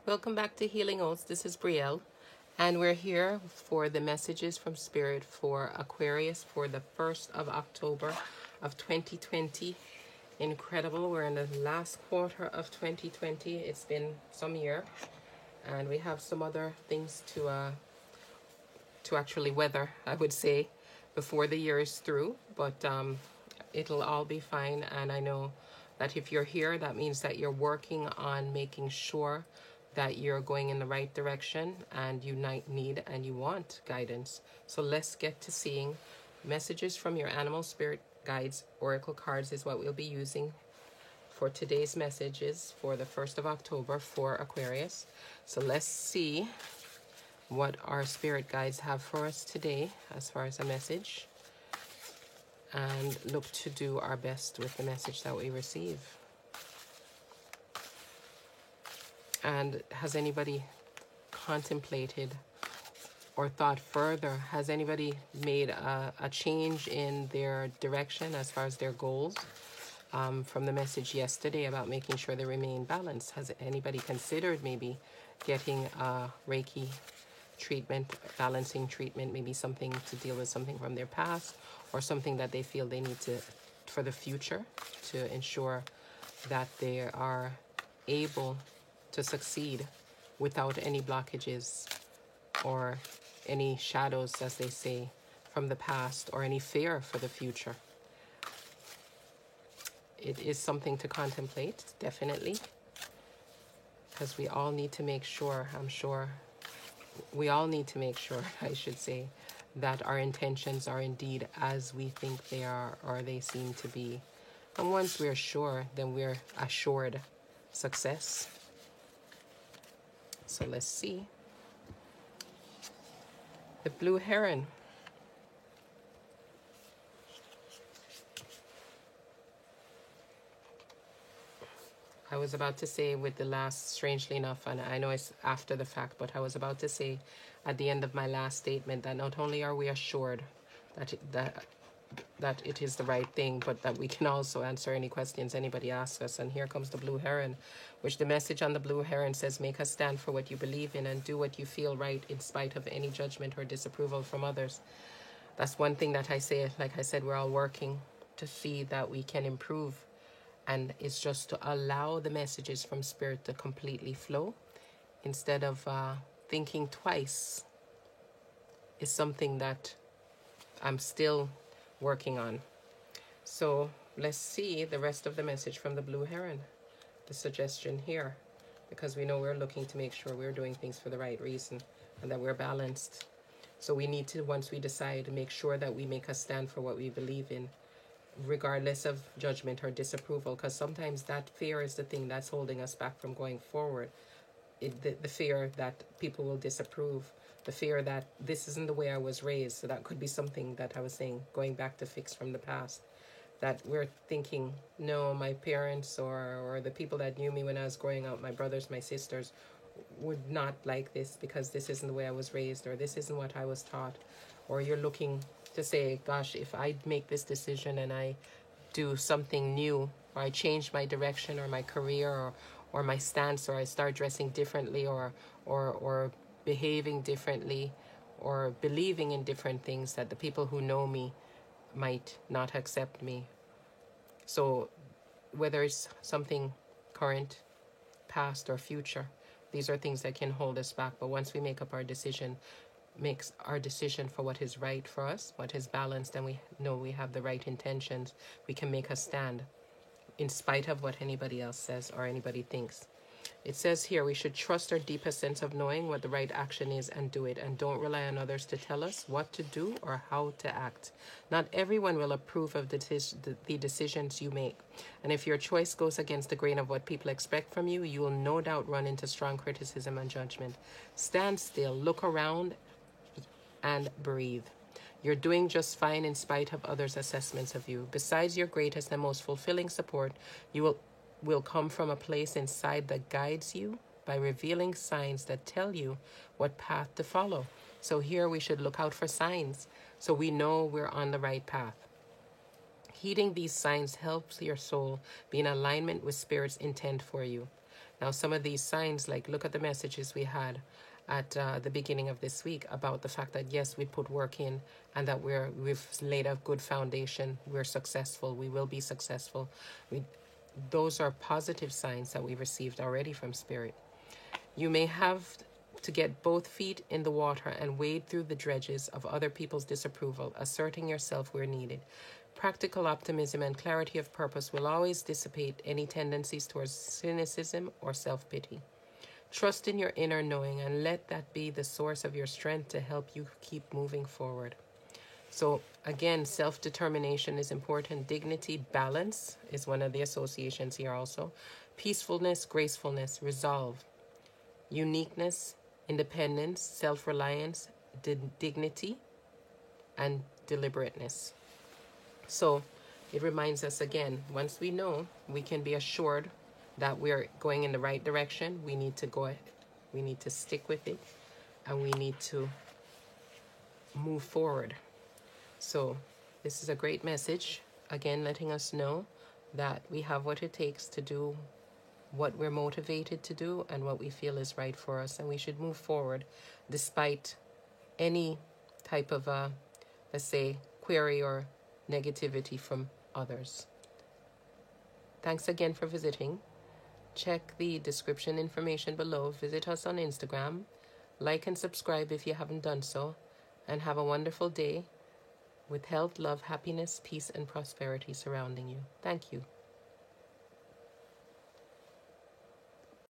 Welcome back to Healing Oats. This is Brielle, and we're here for the messages from Spirit for Aquarius for the 1st of October of 2020. Incredible. We're in the last quarter of 2020. It's been some year, and we have some other things to actually weather, I would say, before the year is through, but it'll all be fine. And I know that if you're here, that means that you're working on making sure that you're going in the right direction, and you need and you want guidance. So let's get to seeing messages from your animal spirit guides. Oracle cards is what we'll be using for today's messages for the 1st of October for Aquarius. So let's see what our spirit guides have for us today as far as a message, and look to do our best with the message that we receive. And has anybody contemplated or thought further? Has anybody made a change in their direction as far as their goals from the message yesterday about making sure they remain balanced? Has anybody considered maybe getting a Reiki treatment, balancing treatment, maybe something to deal with something from their past, or something that they feel they need to for the future to ensure that they are able to succeed without any blockages or any shadows, as they say, from the past, or any fear for the future? It is something to contemplate, definitely, because we all need to make sure, we all need to make sure, I should say, that our intentions are indeed as we think they are, or they seem to be. And once we're sure, then we're assured success. So let's see. The blue heron. I was about to say with the last, strangely enough, and I know it's after the fact, but I was about to say at the end of my last statement that not only are we assured that it is the right thing, but that we can also answer any questions anybody asks us. And here comes the blue heron, which the message on the blue heron says, make a stand for what you believe in and do what you feel right in spite of any judgment or disapproval from others. That's one thing that I say. Like I said, we're all working to see that we can improve, and it's just to allow the messages from Spirit to completely flow instead of thinking twice is something that I'm still working on. So let's see the rest of the message from the blue heron, the suggestion here, because we know we're looking to make sure we're doing things for the right reason and that we're balanced. So we need to, once we decide, to make sure that we make a stand for what we believe in, regardless of judgment or disapproval, because sometimes that fear is the thing that's holding us back from going forward. The fear that people will disapprove, the fear that this isn't the way I was raised. So that could be something that I was saying, going back to fix from the past, that we're thinking, no, my parents or the people that knew me when I was growing up, my brothers, my sisters, would not like this because this isn't the way I was raised, or this isn't what I was taught. Or you're looking to say, gosh, if I make this decision and I do something new, or I change my direction or my career or my stance, or I start dressing differently or behaving differently or believing in different things, that the people who know me might not accept me. So whether it's something current, past, or future, these are things that can hold us back. But once we make up our decision, makes our decision for what is right for us, what is balanced, and we know we have the right intentions, we can make a stand in spite of what anybody else says or anybody thinks. It says here we should trust our deepest sense of knowing what the right action is and do it, and don't rely on others to tell us what to do or how to act. Not everyone will approve of the decisions you make, and if your choice goes against the grain of what people expect from you, you will no doubt run into strong criticism and judgment. Stand still, look around, and breathe. You're doing just fine in spite of others' assessments of you. Besides your greatest and most fulfilling support, you will come from a place inside that guides you by revealing signs that tell you what path to follow. So here we should look out for signs so we know we're on the right path. Heeding these signs helps your soul be in alignment with Spirit's intent for you. Now, some of these signs, like look at the messages we had at the beginning of this week about the fact that yes, we put work in and that we've laid a good foundation. We're successful. We will be successful. Those are positive signs that we received already from Spirit. You may have to get both feet in the water and wade through the dredges of other people's disapproval, asserting yourself where needed. Practical optimism and clarity of purpose will always dissipate any tendencies towards cynicism or self-pity. Trust in your inner knowing and let that be the source of your strength to help you keep moving forward. So again, self-determination is important. Dignity, balance is one of the associations here also. Peacefulness, gracefulness, resolve. Uniqueness, independence, self-reliance, dignity, and deliberateness. So it reminds us again, once we know, we can be assured that we're going in the right direction. We need to go ahead. We need to stick with it, and we need to move forward. So this is a great message, again, letting us know that we have what it takes to do what we're motivated to do and what we feel is right for us. And we should move forward despite any type of, let's say, query or negativity from others. Thanks again for visiting. Check the description information below. Visit us on Instagram. Like and subscribe if you haven't done so. And have a wonderful day with health, love, happiness, peace, and prosperity surrounding you. Thank you.